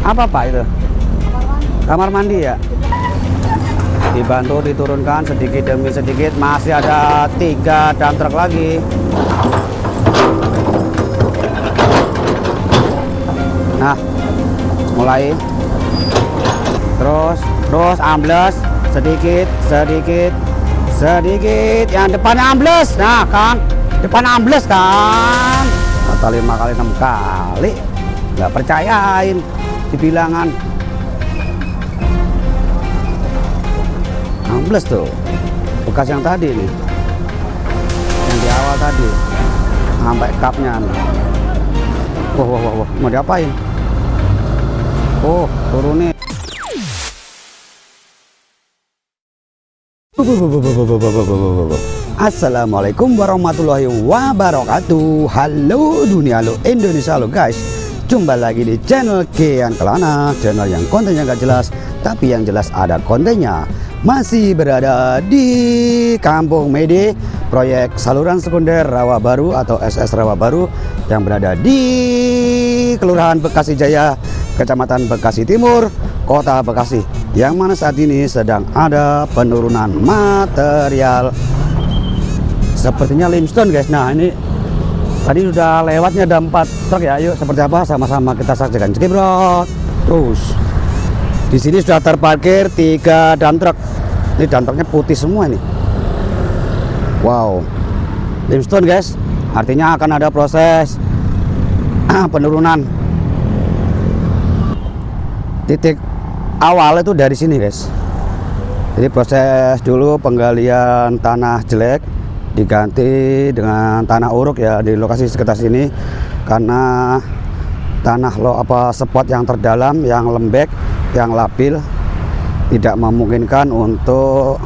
Apa Pak itu? Kamar mandi ya? Dibantu diturunkan sedikit demi sedikit. Masih ada 3 dump truck lagi. Nah, mulai. Terus ambles sedikit. Yang depannya ambles. Nah, Kang, depan ambles kan. Kata 5 kali 6 kali. Nggak percayain dibilangan. Ambles tuh. Bekas yang tadi nih. Yang di awal tadi. Sampai kapnya. Wah, mau diapain? Oh, turunin. Assalamualaikum warahmatullahi wabarakatuh. Halo dunia, halo Indonesia, halo guys. Jumpa lagi di channel Kian Kelana, channel yang kontennya gak jelas tapi yang jelas ada kontennya. Masih berada di Kampung Mede, proyek saluran sekunder Rawa Baru atau SS Rawa Baru yang berada di Kelurahan Bekasi Jaya, Kecamatan Bekasi Timur, Kota Bekasi, yang mana saat ini sedang ada penurunan material sepertinya limestone guys. Nah, ini tadi sudah lewatnya ada 4 truk ya. Yuk seperti apa sama-sama kita saksikan. Cekibrot. Terus di sini sudah terparkir 3 dump truck. Ini dump trucknya putih semua ini. Wow, limestone guys. Artinya akan ada proses penurunan. Titik awal itu dari sini guys. Jadi proses dulu penggalian tanah jelek diganti dengan tanah uruk ya di lokasi sekitar sini, karena tanah spot yang terdalam, yang lembek, yang labil tidak memungkinkan untuk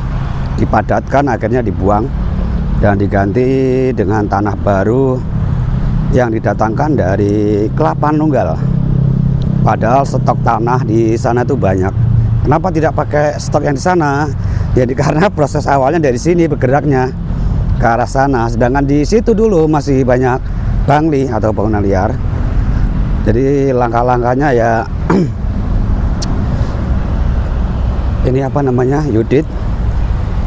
dipadatkan, akhirnya dibuang dan diganti dengan tanah baru yang didatangkan dari Kelapa Nunggal. Padahal stok tanah di sana itu banyak. Kenapa tidak pakai stok yang di sana? Jadi karena proses awalnya dari sini bergeraknya ke arah sana, sedangkan di situ dulu masih banyak bangli atau bangunan liar. Jadi langkah-langkahnya ya ini apa namanya, Yudit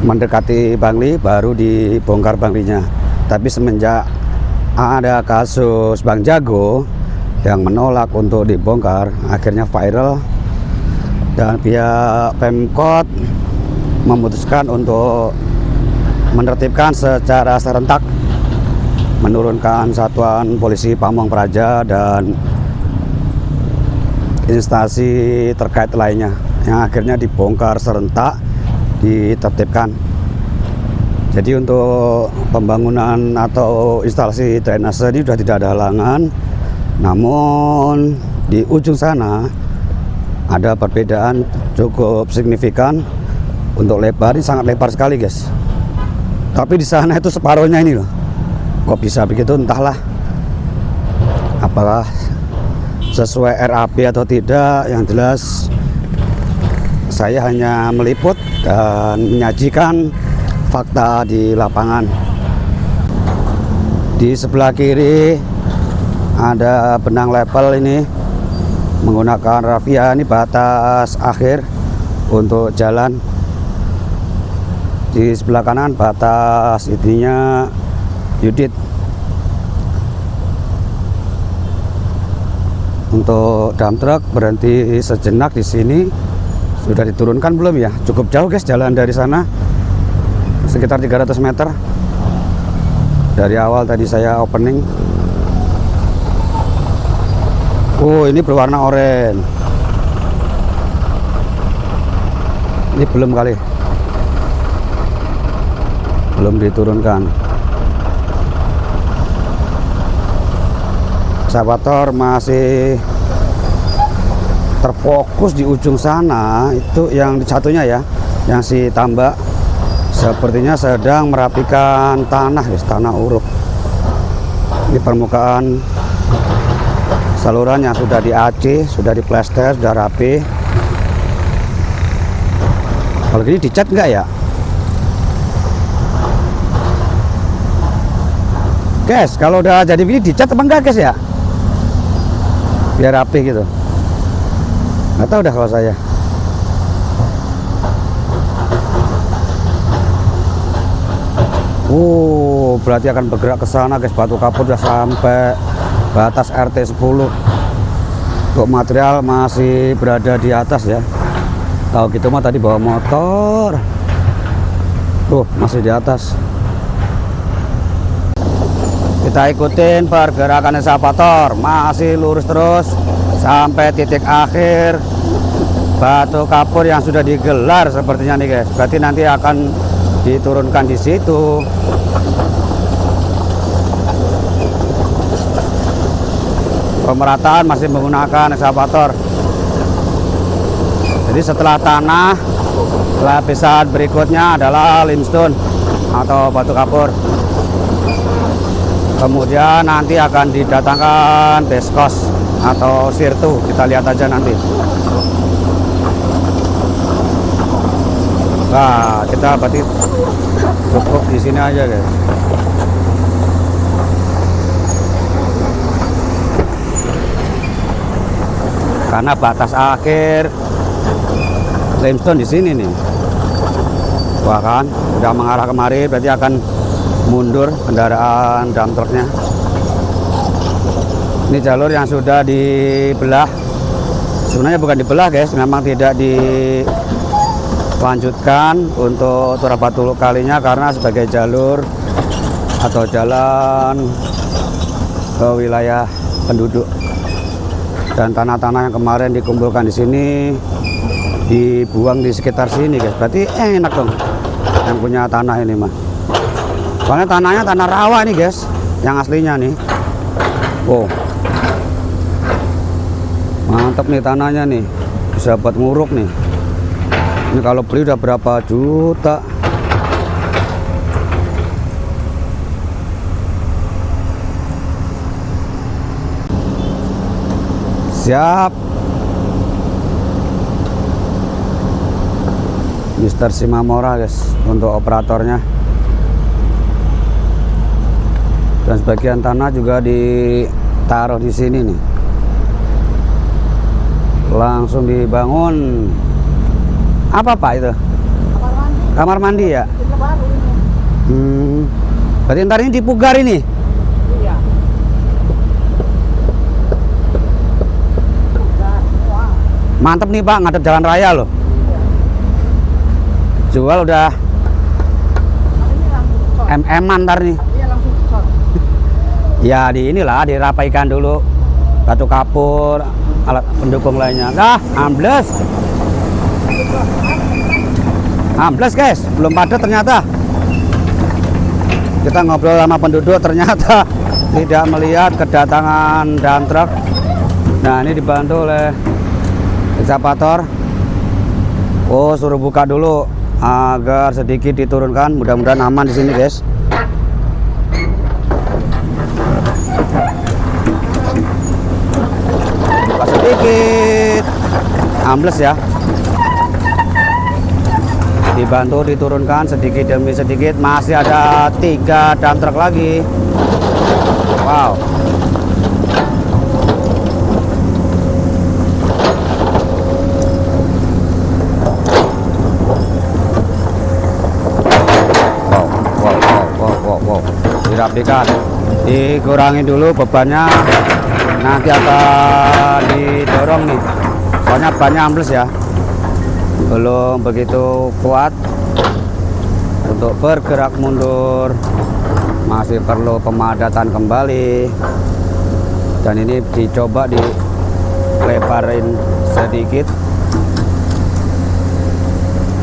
mendekati bangli baru dibongkar banglinya. Tapi semenjak ada kasus Bang Jago yang menolak untuk dibongkar, akhirnya viral dan pihak Pemkot memutuskan untuk menertibkan secara serentak, menurunkan satuan polisi Pamong Praja dan instansi terkait lainnya, yang akhirnya dibongkar serentak, ditertibkan. Jadi untuk pembangunan atau instalasi drainase ini sudah tidak ada halangan. Namun di ujung sana ada perbedaan cukup signifikan. Untuk lebar ini sangat lebar sekali guys. Tapi di sana itu separuhnya ini loh. Kok bisa begitu, entahlah. Apakah sesuai RAP atau tidak, yang jelas saya hanya meliput dan menyajikan fakta di lapangan. Di sebelah kiri ada benang level ini menggunakan rafia, ini batas akhir untuk jalan. Di sebelah kanan batas ininya Yudit. Untuk dump truck berhenti sejenak di sini. Sudah diturunkan belum ya? Cukup jauh guys jalan dari sana, sekitar 300 meter dari awal tadi saya opening. Oh, ini berwarna oranye. Ini belum kali, belum diturunkan. Ekskavator masih terfokus di ujung sana. Itu yang satunya ya, yang si tambak sepertinya sedang merapikan tanah guys, tanah uruk. Ini permukaan salurannya sudah di AC, sudah di plester, sudah rapi. Kalau gini dicat enggak ya guys? Kalau udah jadi begini dicat apa enggak guys ya, biar rapi gitu. Nggak tahu dah kalau saya. Berarti akan bergerak ke sana guys. Batu kapur sudah sampai batas RT 10. Untuk material masih berada di atas ya. Tahu gitu mah tadi bawa motor. Tuh masih di atas. Kita ikutin pergerakan eskavator, masih lurus terus sampai titik akhir batu kapur yang sudah digelar sepertinya nih guys. Berarti nanti akan diturunkan di situ. Pemerataan masih menggunakan eskavator. Jadi setelah tanah, lapisan berikutnya adalah limestone atau batu kapur. Kemudian nanti akan didatangkan beskos atau sirtu. Kita lihat aja nanti. Nah, kita berarti cukup di sini aja guys. Karena batas akhir limestone di sini nih. Wah kan, udah mengarah kemari, berarti akan mundur kendaraan dump truknya. Ini jalur yang sudah dibelah. Sebenarnya bukan dibelah guys, memang tidak dilanjutkan untuk turap batu kalinya karena sebagai jalur atau jalan ke wilayah penduduk. Dan tanah-tanah yang kemarin dikumpulkan di sini dibuang di sekitar sini guys. Berarti enak dong yang punya tanah ini mah. Soalnya tanahnya tanah rawa nih guys, yang aslinya nih. Wow, mantap nih tanahnya nih, bisa buat nguruk nih. Ini kalau beli udah berapa juta. Siap. Mister Simamora guys untuk operatornya. Dan sebagian tanah juga ditaruh di sini nih. Langsung dibangun. Apa Pak itu? Kamar mandi ya? Berarti ntar ini dipugar ini? Iya. Mantep nih Pak, ngadep jalan raya loh. Jual udah MM-an ntar nih. Ya di inilah dirapaikan dulu batu kapur, alat pendukung lainnya. Dah ambles. Ambles guys, belum padat ternyata. Kita ngobrol sama penduduk ternyata tidak melihat kedatangan dump truck. Nah ini dibantu oleh eskavator. Oh suruh buka dulu agar sedikit diturunkan. Mudah-mudahan aman di sini guys. Buka sedikit, ambles ya. Dibantu diturunkan sedikit demi sedikit. Masih ada 3 dump truck lagi. Wow. Wow. Dirapikan, dikurangi dulu bebannya. Nanti akan didorong nih. Soalnya bannya ambles ya. Belum begitu kuat untuk bergerak mundur, masih perlu pemadatan kembali. Dan ini dicoba dilebarin sedikit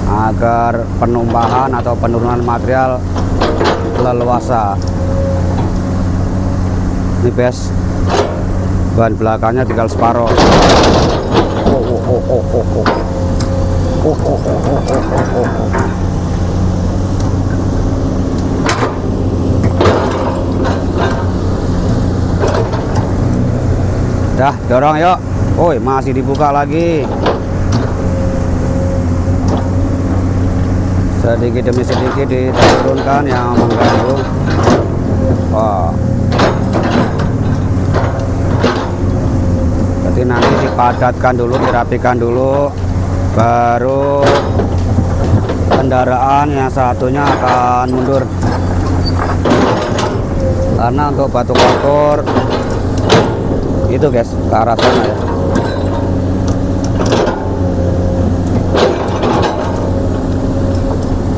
agar penumbahan atau penurunan material leluasa. Ini bes, ban belakangnya tinggal separuh. Dah, dorong yuk. Woi, masih dibuka lagi. Sedikit demi sedikit diturunkan yang mengganggu. Wah. Jadi nanti dipadatkan dulu, dirapikan dulu, baru kendaraan yang satunya akan mundur. Karena untuk batu kapur itu guys ke arah sana ya.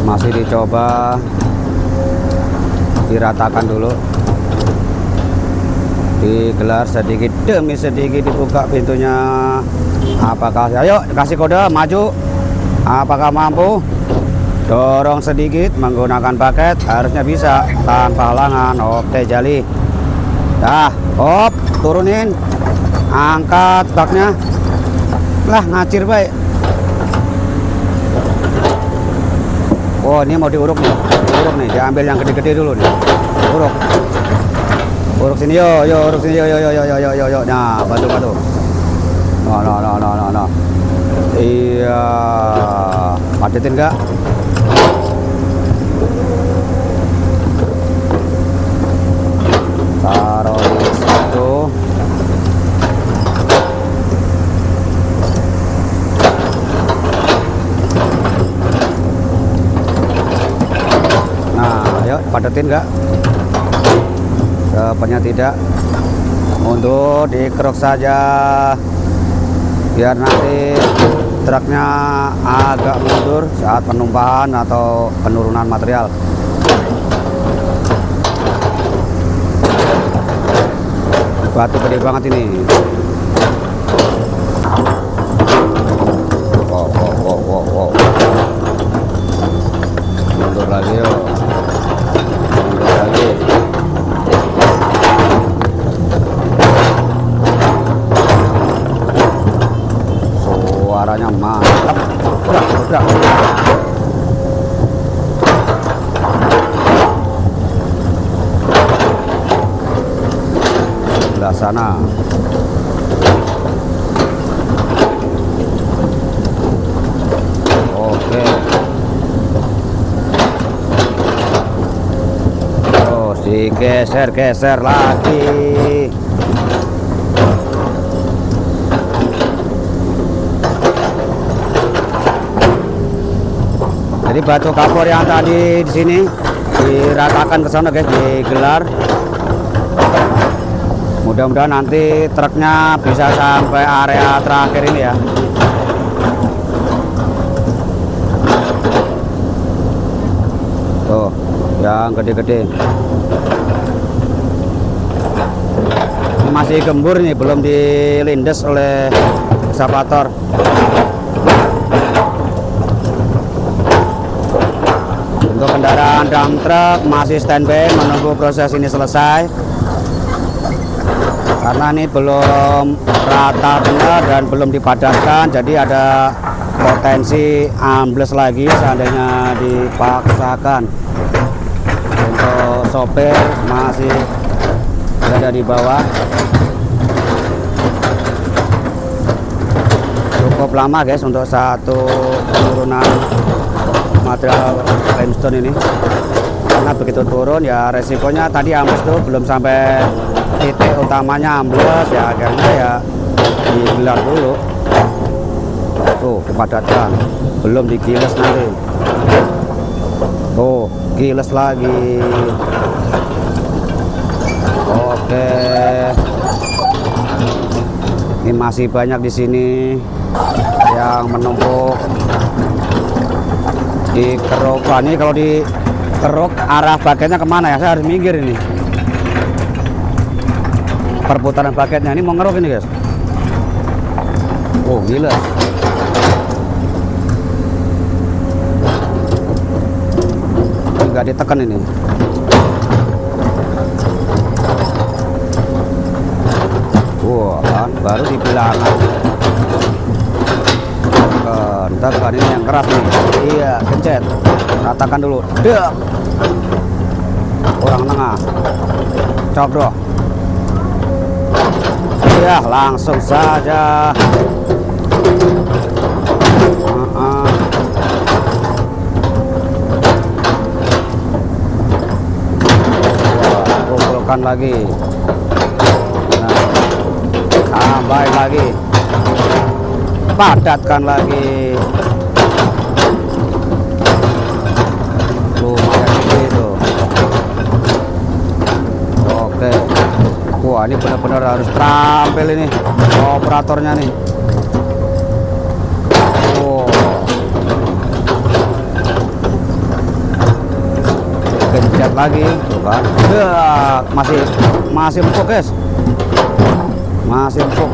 Masih dicoba diratakan dulu, digelar sedikit demi sedikit, dibuka pintunya. Apakah, ayo kasih kode maju, apakah mampu? Dorong sedikit menggunakan paket, harusnya bisa tanpa halangan. Oke, jali. Dah, hop, turunin, angkat baknya. Lah, ngacir baik. Oh, ini mau diuruk nih, diambil yang gede-gede dulu nih. Uruk sini, yo, uruk sini, yo. Nah, batu. No. Iya, padetin enggak? Taruh di situ. Nah, ayo padetin enggak? Depannya tidak. Untuk dikeruk saja, biar nanti truknya agak mundur saat penumpahan atau penurunan material. Batu gede banget ini. Wow. Mundur lagi yuk. Mundur lagi. Suaranya mantap. Udah. Sebelah sana. Oke. Terus digeser lagi. Jadi batu kapur yang tadi di sini diratakan ke sana guys, digelar. Mudah-mudahan nanti truknya bisa sampai area terakhir ini ya. Tuh, yang gede-gede. Ini masih gembur nih, belum dilindes oleh ekskavator. Untuk kendaraan dump truck masih standby menunggu proses ini selesai. Karena ini belum rata benar dan belum dipadatkan, jadi ada potensi ambles lagi seandainya dipaksakan. Untuk sopir masih berada di bawah. Cukup lama guys untuk satu turunan material limestone ini. Karena begitu turun ya resikonya tadi ambles tuh belum sampai titik utamanya ambles ya, akhirnya ya digelar dulu. Tuh kepadatan, belum digiles nanti. Tuh giles lagi. Oke, ini masih banyak di sini yang menumpuk di keruk. Wah, ini kalau di keruk arah paketnya kemana ya? Saya harus minggir ini. Perputaran paketnya ini mau ngeruk ini guys. Oh gila. Nggak ditekan ini. Wah kan baru di bilangan. Ntar kan ini yang keras nih. Iya, kencet. Ratakan dulu. Dak. Kurang tengah. Cokro. Ya, langsung saja. Kumpulkan lagi. Nah, tambahin lagi, padatkan lagi. Lumayan gede itu. Oke. Wah, ini benar-benar harus terampil ini operatornya nih. Oh, genjat lagi, tuh kan? Masih empuk guys, masih empuk.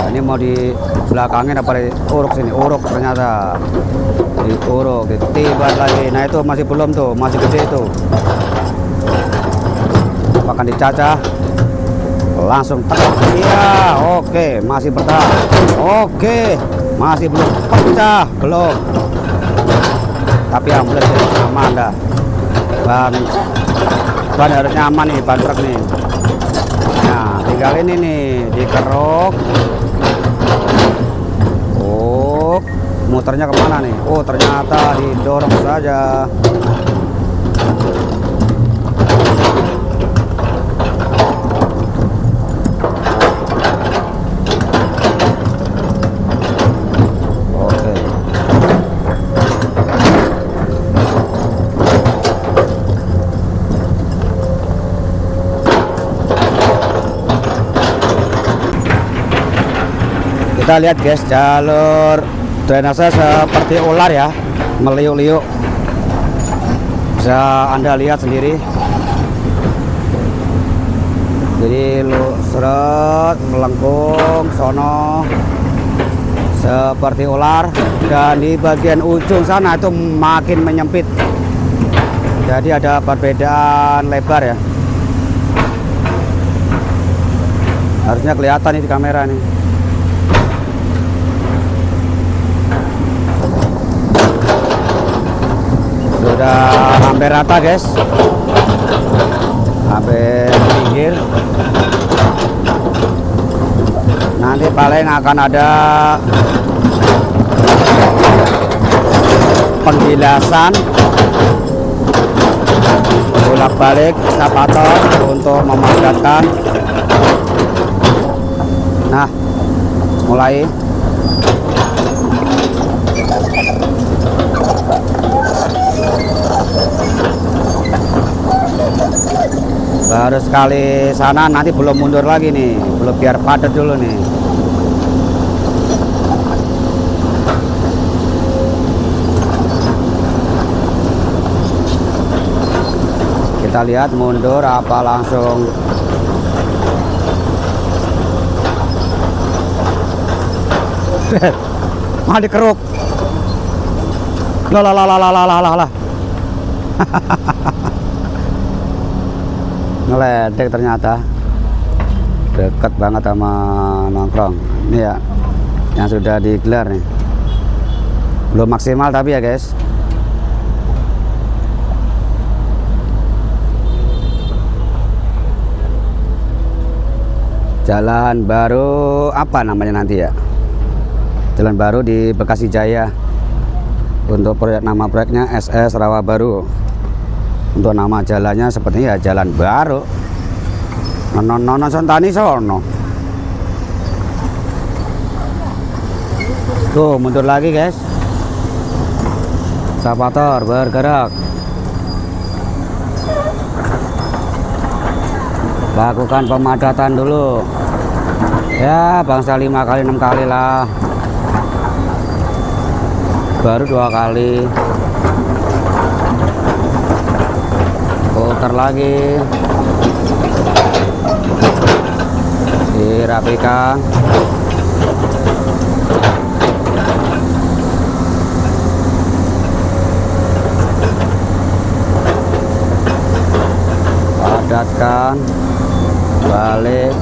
Nah, ini mau di belakangin apa di uruk sini? Uruk ternyata. Diuruk, ditiban lagi. Nah itu masih belum tuh, masih gede itu. Akan dicacah, langsung tekan. Iya, oke, masih bertahan. Oke, masih belum pecah, belum. Tapi alhamdulillah aman dah. Ban harus nyaman nih, ban truk nih. Nah, tinggal ini nih, dikeruk. Muternya kemana nih? Oh, ternyata didorong saja. Oke. Kita lihat guys, jalur drainase seperti ular ya, meliuk-liuk. Bisa Anda lihat sendiri. Jadi lu seret melengkung sono seperti ular, dan di bagian ujung sana itu makin menyempit. Jadi ada perbedaan lebar ya. Harusnya kelihatan nih di kamera nih. Sudah hampir rata guys, hampir pinggir. Nanti paling akan ada penjelasan bolak-balik ekskavator untuk memadatkan. Nah, mulai. Baru sekali sana, nanti belum mundur lagi nih, belum, biar padat dulu nih. Kita lihat mundur apa langsung. Mah dikeruk. Lah. Ngeledek ternyata, deket banget sama nongkrong. Ini ya yang sudah digelar nih, belum maksimal tapi ya guys. Jalan baru apa namanya nanti ya, jalan baru di Bekasi Jaya. Untuk proyek, nama proyeknya SS Rawa Baru. Untuk nama jalannya sepertinya ya jalan baru. Nono Santani sono. Tuh mundur lagi guys. Ekskavator bergerak. Lakukan pemadatan dulu. Ya bangsa 5 kali 6 kali lah. Baru 2 kali. Putar lagi, dirapikan. Padatkan, balik.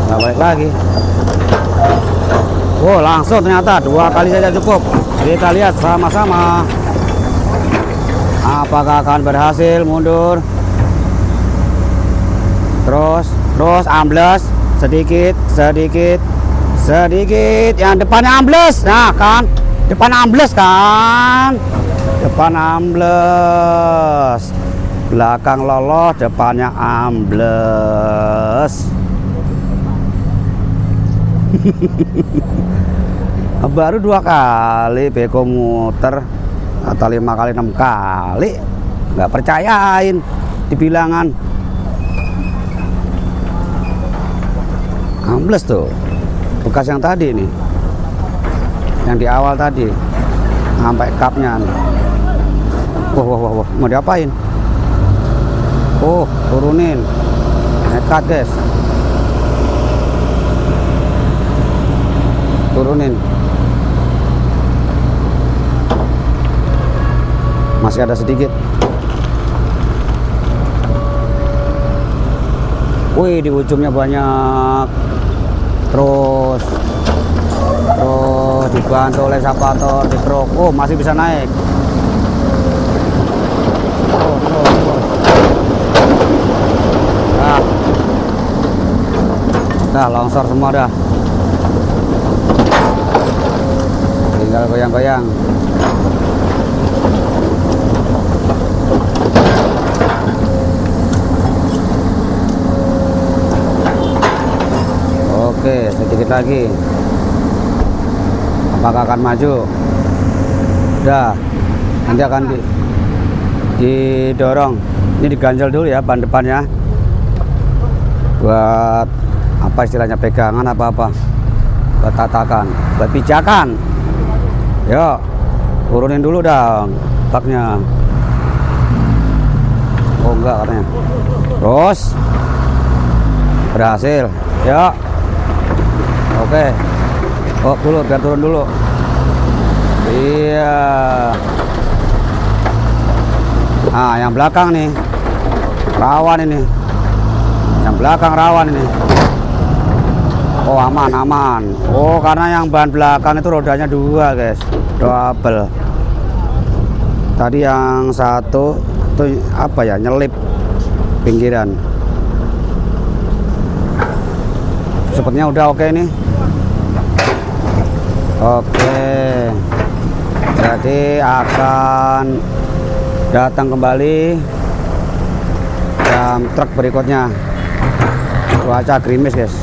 Nah, balik lagi. Wow, langsung ternyata 2 kali saja cukup. Kita lihat sama-sama apakah akan berhasil mundur. Terus ambles sedikit, yang depannya ambles. Nah kan, depan ambles kan. Depan ambles, belakang lolos, depannya ambles. Baru 2 kali beko muter atau 5 kali 6 kali, nggak percayain dibilangan. Ambles tuh bekas yang tadi nih, yang di awal tadi sampai kapnya nih. Wah, mau diapain? Oh, turunin, nekat guys, turunin. Masih ada sedikit. Wih, di ujungnya banyak. Terus dibantu oleh eskapator di truk. Oh, masih bisa naik. Nah, longsor semua dah. Tinggal goyang-goyang. Oke, sedikit lagi. Apakah akan maju? Udah, nanti akan didorong. Ini diganjel dulu ya ban depannya, buat apa istilahnya, pegangan apa-apa, buat tatakan, buat pijakan. Yuk, turunin dulu dong baknya. Oh enggak katanya. Terus berhasil. Yuk. Oke. Oh dulu, biar turun dulu. Iya. Nah, yang belakang nih rawan ini. Yang belakang rawan ini. Oh, aman. Oh, karena yang ban belakang itu rodanya 2 guys, double. Tadi yang satu tuh apa ya, nyelip pinggiran. Sepertinya udah oke nih. Oke, jadi akan datang kembali jam truk berikutnya. Cuaca gerimis guys.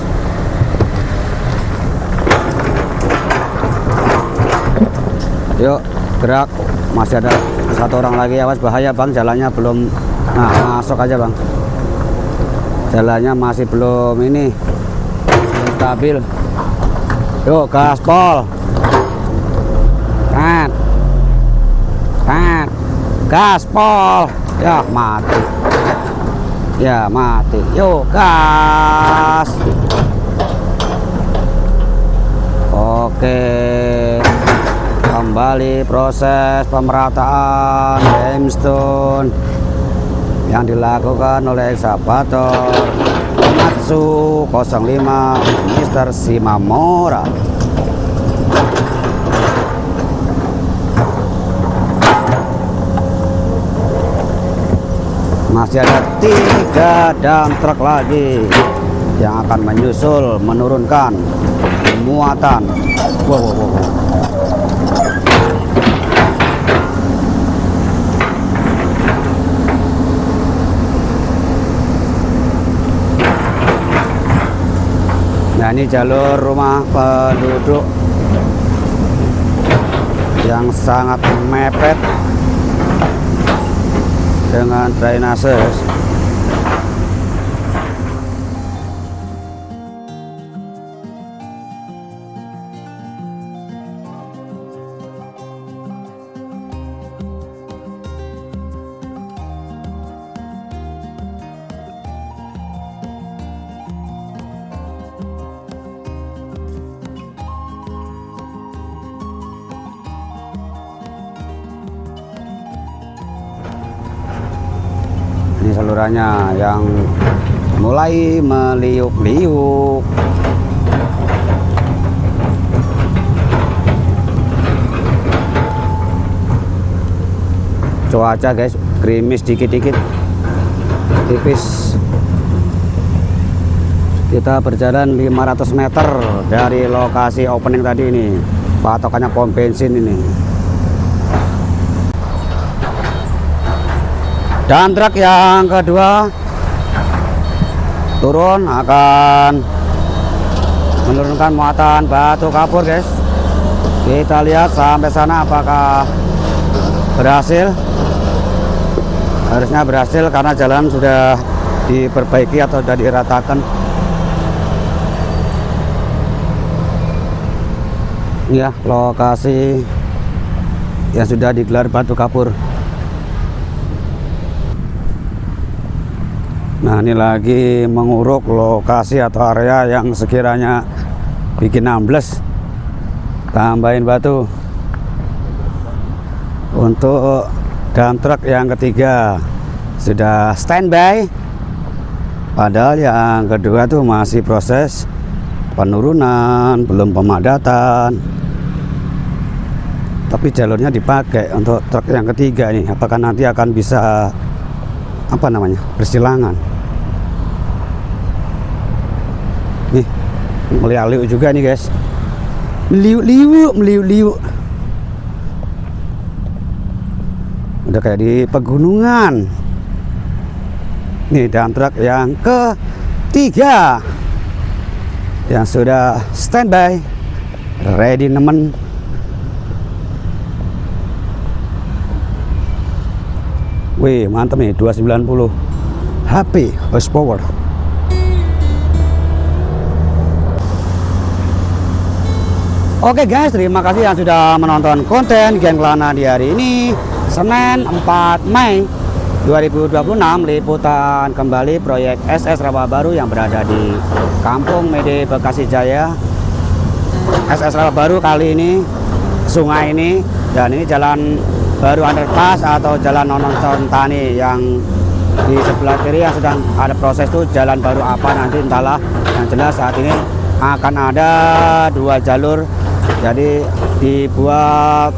Yuk gerak, masih ada 1 orang lagi. Awas bahaya bang, jalannya belum. Nah, masuk aja bang, jalannya masih belum ini, belum stabil. Yuk gaspol, gaspol. Ya mati, yuk gas. Oke, kembali proses pemerataan limestone yang dilakukan oleh ekskavator Komatsu 05 Mr. Shimamura. Masih ada 3 dump truk lagi yang akan menyusul menurunkan muatan. Wow. Nah, ini jalur rumah penduduk yang sangat mepet dengan drainase. Ini salurannya yang mulai meliuk-liuk. Cuaca guys, gerimis dikit-dikit, tipis. Kita berjalan 500 meter dari lokasi opening tadi ini. Patokannya pom bensin ini. Dan truk yang kedua turun akan menurunkan muatan batu kapur, guys. Kita lihat sampai sana apakah berhasil. Harusnya berhasil karena jalan sudah diperbaiki atau sudah diratakan. Ya, lokasi yang sudah digelar batu kapur. Nah, ini lagi menguruk lokasi atau area yang sekiranya bikin ambles, tambahin batu. Untuk dump truck yang ketiga sudah standby, padahal yang kedua tuh masih proses penurunan, belum pemadatan. Tapi jalurnya dipakai untuk truk yang ketiga nih. Apakah nanti akan bisa bersilangan? Nih, meliuk-liuk juga nih, guys. Meliuk-liuk. Udah kayak di pegunungan. Nih, dump truck yang ketiga yang sudah standby, ready nemen. Wih, mantap nih, 290 HP horsepower. Oke guys, terima kasih yang sudah menonton konten Gen Kelana di hari ini, Senin 4 Mei 2026. Liputan kembali proyek SS Rawa Baru yang berada di Kampung Mede, Bekasi Jaya. SS Rawa Baru kali ini sungai ini, dan ini jalan baru underpass atau jalan Nonon Contani. Yang di sebelah kiri yang sedang ada proses itu jalan baru apa nanti entahlah. Yang jelas saat ini akan ada 2 jalur. Jadi dibuat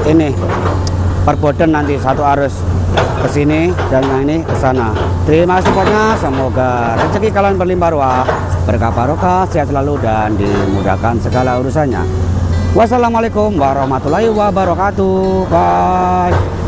ini perboden, nanti satu arus ke sini dan yang ini ke sana. Terima kasih supportnya, semoga rezeki kalian berlimpah ruah, berkah barokah, sehat selalu dan dimudahkan segala urusannya. Wassalamualaikum warahmatullahi wabarakatuh. Bye.